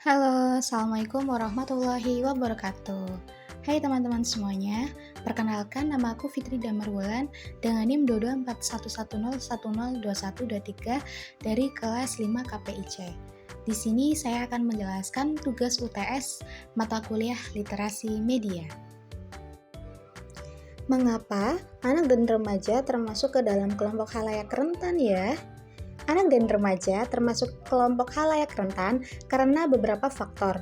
Halo, Assalamualaikum warahmatullahi wabarakatuh. Hai teman-teman semuanya, perkenalkan nama aku Fitri Damarwulan dengan NIM 224110102123 dari kelas 5 KPIC. Di sini saya akan menjelaskan tugas UTS mata kuliah literasi media. Mengapa anak dan remaja termasuk ke dalam kelompok khalayak rentan ya? Anak dan remaja termasuk kelompok khalayak rentan karena beberapa faktor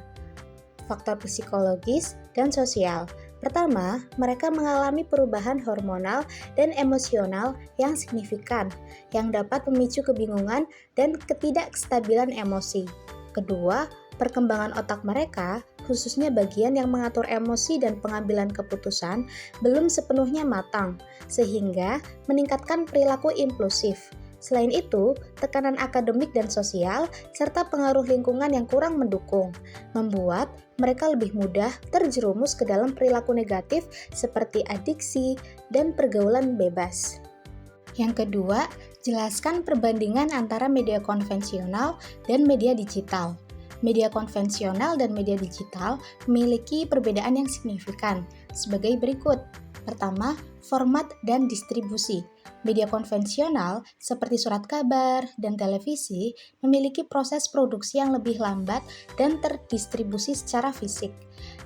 psikologis dan sosial. Pertama, mereka mengalami perubahan hormonal dan emosional yang signifikan, yang dapat memicu kebingungan dan ketidakstabilan emosi. Kedua, perkembangan otak mereka, khususnya bagian yang mengatur emosi dan pengambilan keputusan, belum sepenuhnya matang, sehingga meningkatkan perilaku impulsif. Selain itu, tekanan akademik dan sosial, serta pengaruh lingkungan yang kurang mendukung, membuat mereka lebih mudah terjerumus ke dalam perilaku negatif seperti adiksi dan pergaulan bebas. Yang kedua, jelaskan perbandingan antara media konvensional dan media digital. Media konvensional dan media digital memiliki perbedaan yang signifikan sebagai berikut. Pertama, format dan distribusi. Media konvensional seperti surat kabar dan televisi memiliki proses produksi yang lebih lambat dan terdistribusi secara fisik.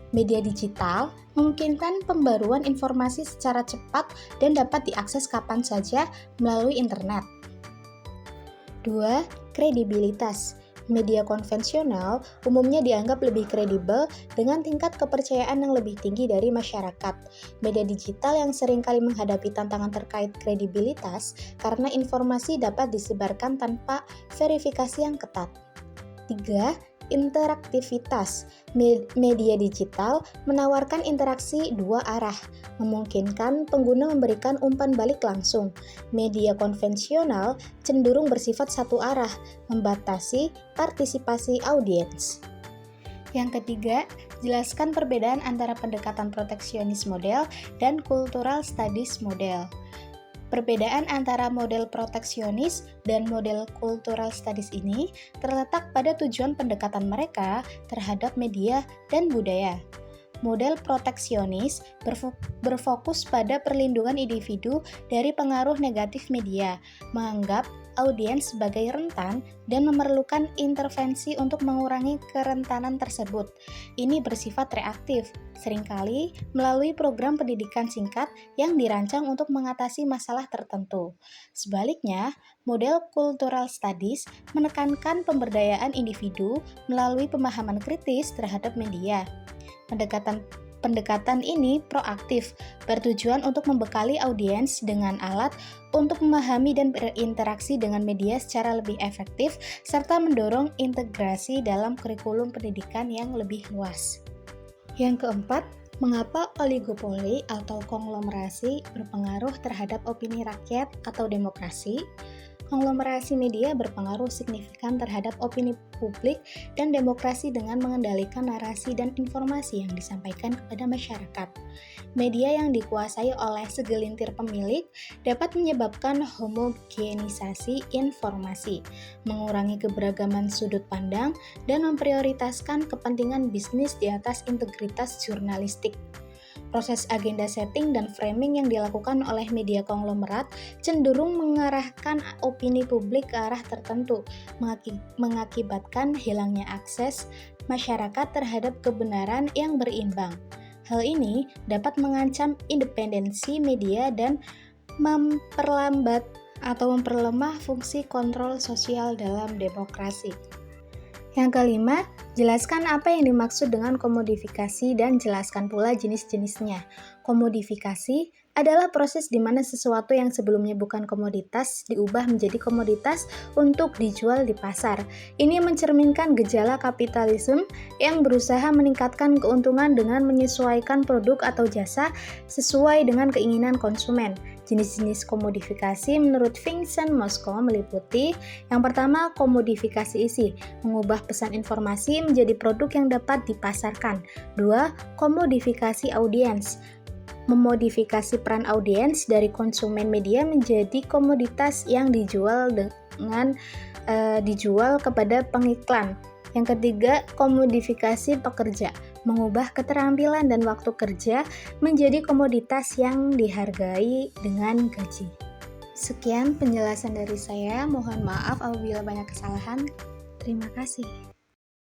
Media digital memungkinkan pembaruan informasi secara cepat dan dapat diakses kapan saja melalui internet. 2. Kredibilitas. Media konvensional umumnya dianggap lebih kredibel dengan tingkat kepercayaan yang lebih tinggi dari masyarakat. Media digital yang seringkali menghadapi tantangan terkait kredibilitas karena informasi dapat disebarkan tanpa verifikasi yang ketat. 3. Interaktivitas. Media digital menawarkan interaksi dua arah, memungkinkan pengguna memberikan umpan balik langsung. Media konvensional cenderung bersifat satu arah, membatasi partisipasi audiens. Yang ketiga, jelaskan perbedaan antara pendekatan proteksionis model dan cultural studies model. Perbedaan antara model proteksionis dan model cultural studies ini terletak pada tujuan pendekatan mereka terhadap media dan budaya. Model proteksionis berfokus pada perlindungan individu dari pengaruh negatif media, menganggap audiens sebagai rentan dan memerlukan intervensi untuk mengurangi kerentanan tersebut. Ini bersifat reaktif, seringkali melalui program pendidikan singkat yang dirancang untuk mengatasi masalah tertentu. Sebaliknya, model cultural studies menekankan pemberdayaan individu melalui pemahaman kritis terhadap media. Pendekatan ini proaktif, bertujuan untuk membekali audiens dengan alat untuk memahami dan berinteraksi dengan media secara lebih efektif, serta mendorong integrasi dalam kurikulum pendidikan yang lebih luas. Yang keempat, mengapa oligopoli atau konglomerasi berpengaruh terhadap opini rakyat atau demokrasi? Konglomerasi media berpengaruh signifikan terhadap opini publik dan demokrasi dengan mengendalikan narasi dan informasi yang disampaikan kepada masyarakat. Media yang dikuasai oleh segelintir pemilik dapat menyebabkan homogenisasi informasi, mengurangi keberagaman sudut pandang, dan memprioritaskan kepentingan bisnis di atas integritas jurnalistik. Proses agenda setting dan framing yang dilakukan oleh media konglomerat cenderung mengarahkan opini publik ke arah tertentu, mengakibatkan hilangnya akses masyarakat terhadap kebenaran yang berimbang. Hal ini dapat mengancam independensi media dan memperlambat atau memperlemah fungsi kontrol sosial dalam demokrasi. Yang kelima, jelaskan apa yang dimaksud dengan komodifikasi dan jelaskan pula jenis-jenisnya. Komodifikasi adalah proses di mana sesuatu yang sebelumnya bukan komoditas diubah menjadi komoditas untuk dijual di pasar. Ini mencerminkan gejala kapitalisme yang berusaha meningkatkan keuntungan dengan menyesuaikan produk atau jasa sesuai dengan keinginan konsumen. Jenis-jenis komodifikasi menurut Vincent Mosco meliputi yang pertama, komodifikasi isi, mengubah pesan informasi menjadi produk yang dapat dipasarkan. 2. Komodifikasi audiens, memodifikasi peran audiens dari konsumen media menjadi komoditas yang dijual kepada pengiklan. Yang ketiga, komodifikasi pekerja, mengubah keterampilan dan waktu kerja menjadi komoditas yang dihargai dengan gaji. Sekian penjelasan dari saya, mohon maaf apabila banyak kesalahan. Terima kasih.